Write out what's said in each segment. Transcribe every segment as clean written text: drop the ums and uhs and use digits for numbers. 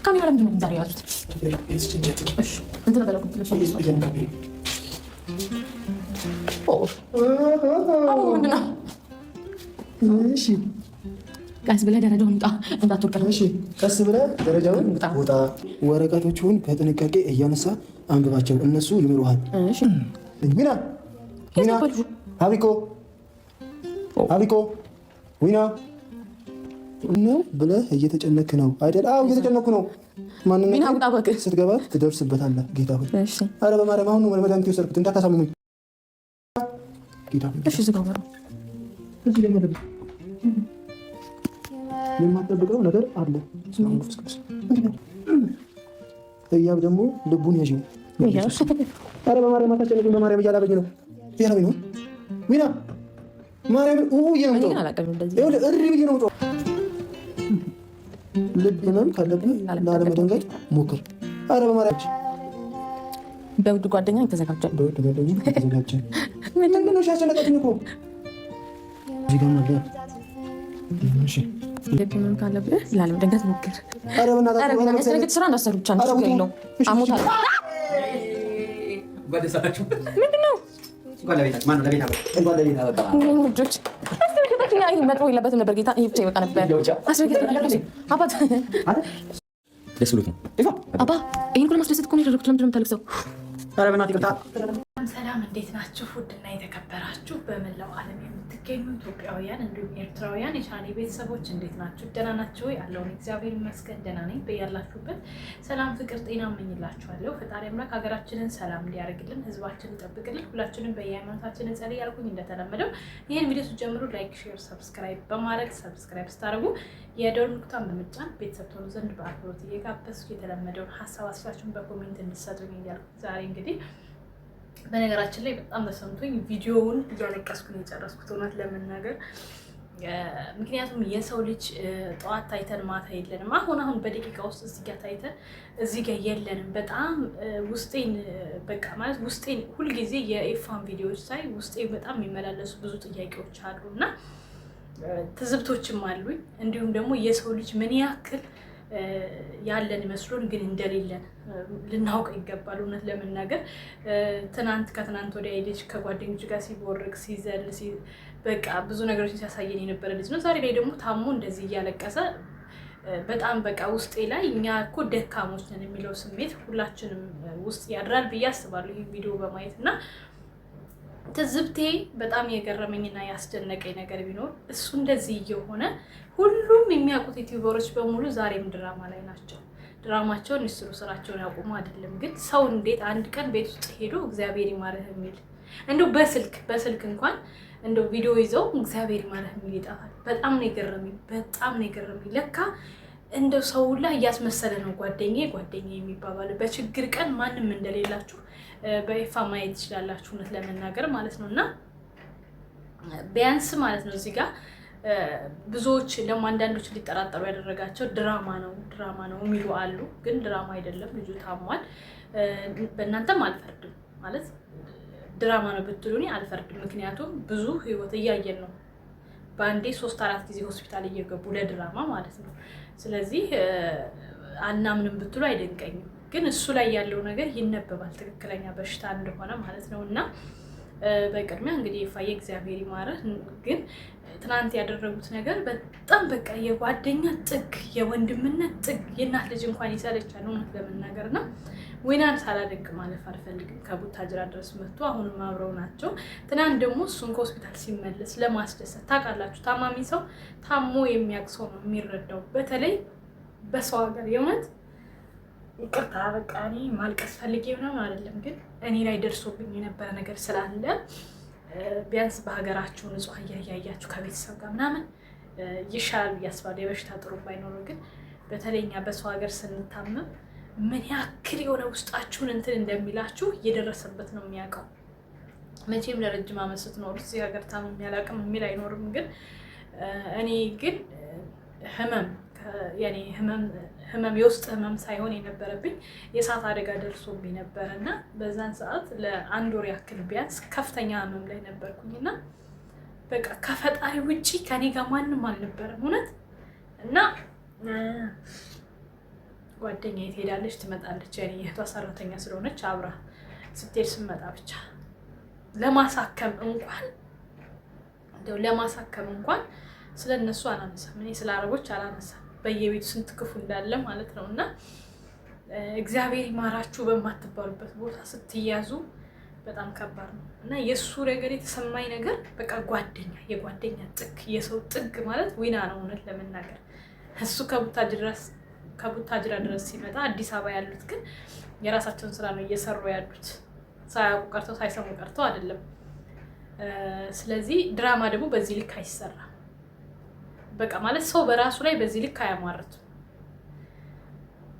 ካሜራ ለምንድን ነው ዛሬ ያዙት? እሺ እንትን በለው ምንድን ነው? እሺ ቀስ ብለህ ደረጃውን ውጣ፣ እንዳትወርቅ። እሺ ቀስ ብለህ ደረጃውን ውጣ። ወረቀቶቹን በጥንቃቄ እያነሳ አንብባቸው፣ እነሱ ይምሩሃል። እሺ ሚና ሚና አቢኮ አቢኮ ዊና ነው ብለህ እየተጨነክ ነው አይደል? አዎ እየተጨነኩ ነው። ማንነት ስትገባ ትደርስበታለህ። ጌታ ሆይ ኧረ በማርያም አሁን ነው መድኃኒት የወሰድኩት፣ እንዳታሳምሙኝ ጌታ ሆይ። እሺ ዝጋ በሩ። እዚህ ላይ መደብ የማጠብቀው ነገር አለ። እያብ ደግሞ ልቡን ያዥው። ኧረ በማርያም አታጨነቁኝ። በማርያም እያላበኝ ነው እያላበኝ ነው። ዊና ማርያም እሪ ብዬ ነው። ልብ ህመም ካለብህ ላለመደንገጥ ሞክር። ኧረ በማርያም በውድ ጓደኛ የተዘጋጀ ምንድን ነው ሲያስጨነቀኝ እኮ እዚህ ጋር ማለት ልብ ህመም ካለብህ ላለመደንገጥ ሞክር። ኧረ በእናትህ ስራ እንዳሰሩ ብቻ ነው የለውም። አሞታለሁ። ምንድን ነው ልጆች መጥፎ የለበትም ነበር ጌታ። ይሄ ብቻ ይበቃ ነበር። አባት ደስ ብሎት ነው አባ ይህን ሁሉ ማስደሰት እኮ ነው ያደረኩት። ለምንድን ነው የምታለቅሰው? ኧረ በእናትህ ይቅርታ። ሰላም እንዴት ናችሁ? ውድና የተከበራችሁ በመላው ዓለም የምትገኙ ኢትዮጵያውያን እንዲሁም ኤርትራውያን የቻኔ ቤተሰቦች እንዴት ናችሁ? ደህና ናችሁ? ያለውን እግዚአብሔር ይመስገን ደህና ነኝ። በያላችሁበት ሰላም፣ ፍቅር፣ ጤና እመኝላችኋለሁ። ፈጣሪ አምላክ ሀገራችንን ሰላም እንዲያደርግልን፣ ህዝባችንን ይጠብቅልን። ሁላችንም በየሃይማኖታችን እንጸልይ ያልኩኝ እንደተለመደው ይህን ቪዲዮ ስትጀምሩ ላይክ፣ ሼር፣ ሰብስክራይብ በማድረግ ሰብስክራይብ ስታደርጉ የደወል ምልክቱን በመጫን ቤተሰብ ትሆኑ ዘንድ በአክብሮት እየጋበዝኩ የተለመደውን ሀሳብ አስተያየታችሁን በኮሜንት እንድትሰጡኝ እያልኩ ዛሬ እንግዲህ በነገራችን ላይ በጣም ተሰምቶኝ ቪዲዮውን እያለቀስኩ ነው የጨረስኩት እውነት ለመናገር። ምክንያቱም የሰው ልጅ ጠዋት ታይተን ማታ የለንም። አሁን በደቂቃ ውስጥ እዚህ ጋር ታይተን እዚህ ጋር የለንም። በጣም ውስጤን በቃ ማለት ውስጤን ሁልጊዜ የኤፋን ቪዲዮዎች ሳይ ውስጤ በጣም የሚመላለሱ ብዙ ጥያቄዎች አሉ እና ትዝብቶችም አሉኝ። እንዲሁም ደግሞ የሰው ልጅ ምን ያክል ያለን መስሎን ግን እንደሌለን ልናውቅ ይገባል። እውነት ለመናገር ከትናንት ወዲያ ልጅ ከጓደኞች ጋር ሲቦርቅ ሲዘል በቃ ብዙ ነገሮችን ሲያሳየን የነበረ ልጅ ነው። ዛሬ ላይ ደግሞ ታሞ እንደዚህ እያለቀሰ በጣም በቃ ውስጤ ላይ እኛ እኮ ደካሞች ነን የሚለው ስሜት ሁላችንም ውስጥ ያድራል ብዬ አስባለሁ ይህ ቪዲዮ በማየት እና ትዝብቴ በጣም የገረመኝና ያስደነቀኝ ነገር ቢኖር እሱ እንደዚህ እየሆነ ሁሉም የሚያውቁት ዩቲዩበሮች በሙሉ ዛሬም ድራማ ላይ ናቸው። ድራማቸውን ይስሩ፣ ስራቸውን ያቁሙ አይደለም። ግን ሰው እንዴት አንድ ቀን ቤት ውስጥ ሄዶ እግዚአብሔር ይማርህ የሚል እንደው በስልክ እንኳን እንደው ቪዲዮ ይዘው እግዚአብሔር ይማርህ የሚል ይጠፋል። በጣም ነው የገረመኝ። ለካ እንደው ሰው ሁላ እያስመሰለ ነው ጓደኛዬ የሚባባል። በችግር ቀን ማንም እንደሌላችሁ በይፋ ማየት ትችላላችሁ፣ እውነት ለመናገር ማለት ነው። እና ቢያንስ ማለት ነው እዚህ ጋር ብዙዎች ደግሞ አንዳንዶች ሊጠራጠሩ ያደረጋቸው ድራማ ነው የሚሉ አሉ። ግን ድራማ አይደለም፣ ልጁ ታሟል። በእናንተም አልፈርድም ማለት ድራማ ነው ብትሉ እኔ አልፈርድም። ምክንያቱም ብዙ ህይወት እያየን ነው። በአንዴ 3-4 ጊዜ ሆስፒታል እየገቡ ለድራማ ማለት ነው። ስለዚህ አናምንም ብትሉ አይደንቀኝም። ግን እሱ ላይ ያለው ነገር ይነበባል፣ ትክክለኛ በሽታ እንደሆነ ማለት ነው። እና በቅድሚያ እንግዲህ የፋየ እግዚአብሔር ይማረህ። ግን ትናንት ያደረጉት ነገር በጣም በቃ የጓደኛ ጥግ፣ የወንድምነት ጥግ፣ የእናት ልጅ እንኳን ይሰለቻል እውነት ለመናገር እና ዊናን ሳላደንቅ ማለፍ አልፈልግም። ከቡታጅራ ድረስ መጥቶ አሁንም አብረው ናቸው። ትናንት ደግሞ እሱን ከሆስፒታል ሲመለስ ለማስደሰት ታውቃላችሁ፣ ታማሚ ሰው ታሞ የሚያውቅ ሰው ነው የሚረዳው። በተለይ በሰው ሀገር የእውነት ይቅርታ በቃ እኔ ማልቀስ ፈልጌ ምናምን አይደለም፣ ግን እኔ ላይ ደርሶብኝ የነበረ ነገር ስላለ ቢያንስ በሀገራችሁ ንጹህ አየር እያያችሁ ከቤተሰብ ጋር ምናምን ይሻላል ብዬ አስባለሁ። የበሽታ ጥሩ ባይኖረው ግን በተለይ እኛ በሰው ሀገር ስንታመም ምን ያክል የሆነ ውስጣችሁን እንትን እንደሚላችሁ እየደረሰበት ነው የሚያውቀው። መቼም ለረጅም ዓመት ስትኖሩ እዚህ ሀገር ታምሜ አላውቅም የሚል አይኖርም። ግን እኔ ግን ህመም የውስጥ ህመም ሳይሆን የነበረብኝ የእሳት አደጋ ደርሶብኝ ነበረ እና በዛን ሰዓት ለ1 ወር ያክል ቢያንስ ከፍተኛ ህመም ላይ ነበርኩኝ እና በቃ ከፈጣሪ ውጪ ከኔ ጋር ማንም አልነበረም እውነት እና ጓደኛዬ ትሄዳለች ትመጣለች። ያኔ የእህቷ ሰራተኛ ስለሆነች አብራ ስትሄድ ስመጣ ብቻ ለማሳከም እንኳን ስለ እነሱ አላነሳም። እኔ ስለ አረቦች አላነሳም። በየቤቱ ስንት ክፉ እንዳለ ማለት ነው። እና እግዚአብሔር ይማራችሁ በማትባሉበት ቦታ ስትያዙ በጣም ከባድ ነው። እና የእሱ ነገር የተሰማኝ ነገር በቃ የጓደኛ ጥግ የሰው ጥግ ማለት ዊና ነው። እውነት ለመናገር እሱ ከቡታጅራ ድረስ ሲመጣ አዲስ አበባ ያሉት ግን የራሳቸውን ስራ ነው እየሰሩ ያሉት። ሳያውቁ ቀርተው ሳይሰሙ ቀርተው አይደለም። ስለዚህ ድራማ ደግሞ በዚህ ልክ አይሰራም። በቃ ማለት ሰው በራሱ ላይ በዚህ ልክ አያሟርትም።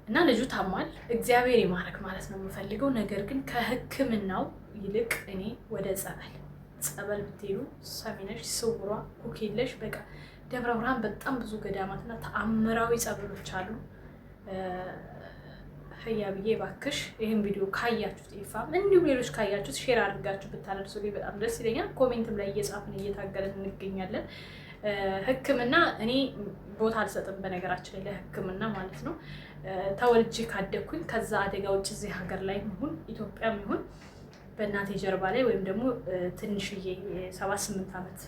እና ልጁ ታሟል። እግዚአብሔር ይማረክ ማለት ነው የምፈልገው። ነገር ግን ከሕክምናው ይልቅ እኔ ወደ ጸበል ብትሄዱ ሰሚነሽ፣ ስውሯ፣ ኩኪለሽ በቃ ደብረ ብርሃን በጣም ብዙ ገዳማትና ተአምራዊ ጸበሎች አሉ። ህያ ብዬ ባክሽ ይህን ቪዲዮ ካያችሁት ይፋም እንዲሁም ሌሎች ካያችሁት ሼር አድርጋችሁ ብታደርሱልኝ በጣም ደስ ይለኛል። ኮሜንትም ላይ እየጻፍን እየታገልን እንገኛለን። ሕክምና እኔ ቦታ አልሰጥም በነገራችን ላይ ለሕክምና ማለት ነው። ተወልጄ ካደግኩኝ ከዛ አደጋ ውጭ እዚህ ሀገር ላይ ይሁን ኢትዮጵያም ይሁን በእናቴ ጀርባ ላይ ወይም ደግሞ ትንሽዬ 78 ዓመት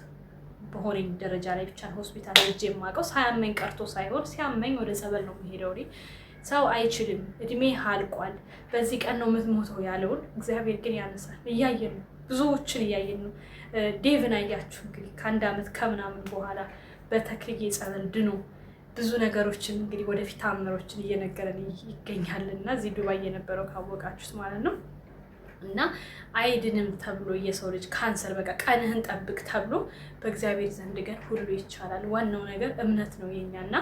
በሆነኝ ደረጃ ላይ ብቻ ሆስፒታል ሄጄ የማውቀው ሳያመኝ ቀርቶ ሳይሆን ሲያመኝ ወደ ጸበል ነው የምሄደው። ሰው አይችልም፣ እድሜ አልቋል፣ በዚህ ቀን ነው የምትሞተው ያለውን እግዚአብሔር ግን ያነሳል። እያየን ነው፣ ብዙዎችን እያየን ነው። ዴቭን አያችሁ እንግዲህ ከ1 ዓመት ከምናምን በኋላ በተክልዬ ጸበል ድኖ ብዙ ነገሮችን እንግዲህ ወደፊት ታምሮችን እየነገረን ይገኛል። እና እዚህ ዱባይ የነበረው ካወቃችሁት ማለት ነው። እና አይድንም ተብሎ የሰው ልጅ ካንሰር በቃ ቀንህን ጠብቅ ተብሎ በእግዚአብሔር ዘንድ ግን ሁሉ ይቻላል። ዋናው ነገር እምነት ነው የኛ እና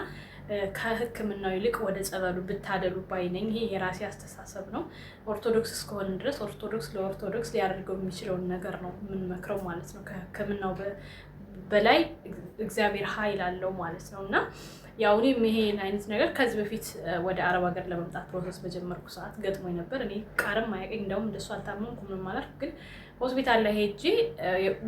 ከሕክምናው ይልቅ ወደ ጸበሉ ብታደሉ ባይነኝ። ይሄ የራሴ አስተሳሰብ ነው። ኦርቶዶክስ እስከሆነ ድረስ ኦርቶዶክስ ለኦርቶዶክስ ሊያደርገው የሚችለውን ነገር ነው የምንመክረው ማለት ነው። ከሕክምናው በላይ እግዚአብሔር ኃይል አለው ማለት ነው። እና ያው እኔም ይሄን አይነት ነገር ከዚህ በፊት ወደ አረብ ሀገር ለመምጣት ፕሮሰስ በጀመርኩ ሰዓት ገጥሞኝ ነበር። እኔ ቃርም አያውቅኝ፣ እንደውም እንደሱ አልታመምኩም ምንም አላልኩም። ግን ሆስፒታል ላይ ሄጄ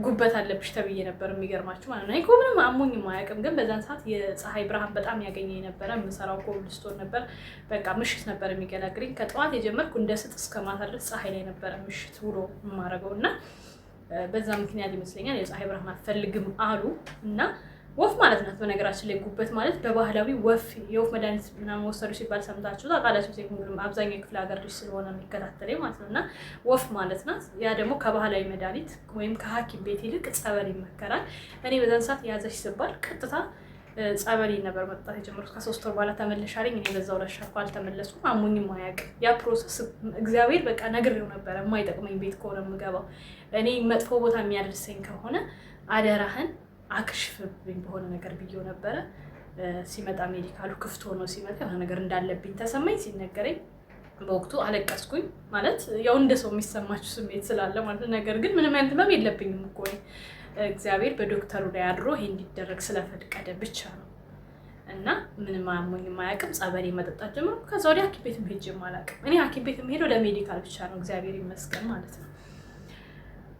ጉበት አለብሽ ተብዬ ነበር። የሚገርማችሁ ማለት ነው እኔ ምንም አሞኝም አያውቅም። ግን በዛን ሰዓት የፀሐይ ብርሃን በጣም ያገኘኝ ነበረ። የምሰራው ኮብልስቶን ነበር። በቃ ምሽት ነበር የሚገላግለኝ። ከጠዋት የጀመርኩ እንደ ስጥ እስከ ማታ ድረስ ፀሐይ ላይ ነበረ ምሽት ውሎ የማደርገው እና በዛ ምክንያት ይመስለኛል የፀሐይ ብርሃን አትፈልግም አሉ። እና ወፍ ማለት ናት በነገራችን ላይ ጉበት ማለት በባህላዊ የወፍ መድኃኒት ምናምን ወሰዱ ሲባል ሰምታችሁ ታውቃላችሁ። ሁሉም አብዛኛው ክፍለ ሀገር ልጅ ስለሆነ የሚከታተለኝ ማለት ነው። እና ወፍ ማለት ናት። ያ ደግሞ ከባህላዊ መድኃኒት ወይም ከሐኪም ቤት ይልቅ ጸበል ይመከራል። እኔ በዛን ሰዓት ያዘች ስባል ቀጥታ ጸበል ነበር መጠጣት የጀመሩት። ከ3 ወር በኋላ ተመለሻለኝ። እኔ በዛው ረሻኩ አልተመለስኩም። አሞኝም አያውቅም። ያ ፕሮሰስ እግዚአብሔር በቃ ነግሬው ነበረ። የማይጠቅመኝ ቤት ከሆነ የምገባው እኔ መጥፎ ቦታ የሚያደርሰኝ ከሆነ አደራህን አክሽፍብኝ በሆነ ነገር ብዬው ነበረ። ሲመጣ ሜዲካሉ ክፍት ሆኖ ሲመጣ የሆነ ነገር እንዳለብኝ ተሰማኝ። ሲነገረኝ በወቅቱ አለቀስኩኝ። ማለት ያው እንደ ሰው የሚሰማችሁ ስሜት ስላለ ማለት ነው። ነገር ግን ምንም አይነት ህመም የለብኝም እኮ እግዚአብሔር በዶክተሩ ላይ አድሮ ይሄ እንዲደረግ ስለፈቀደ ብቻ ነው። እና ምንም አሞኝም አያውቅም። ጸበሌ መጠጣት ጀመርኩ። ከዛ ወዲያ ሐኪም ቤትም ሄጄም አላውቅም። እኔ ሐኪም ቤት የምሄደው ለሜዲካል ብቻ ነው። እግዚአብሔር ይመስገን ማለት ነው።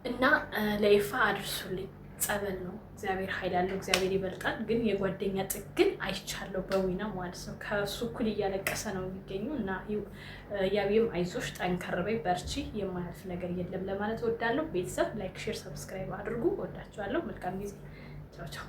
እና ለይፋ አድርሱልኝ። ጸበል ነው። እግዚአብሔር ኃይል ያለው እግዚአብሔር ይበልጣል። ግን የጓደኛ ጥግን አይቻለሁ በዊና ማለት ነው። ከሱ እኩል እያለቀሰ ነው የሚገኙ እና ያብዬም አይዞሽ፣ ጠንከር በይ፣ በርቺ፣ የማያልፍ ነገር የለም ለማለት እወዳለሁ። ቤተሰብ ላይክ፣ ሼር፣ ሰብስክራይብ አድርጉ። እወዳችኋለሁ። መልካም ጊዜ። ቻው ቻው።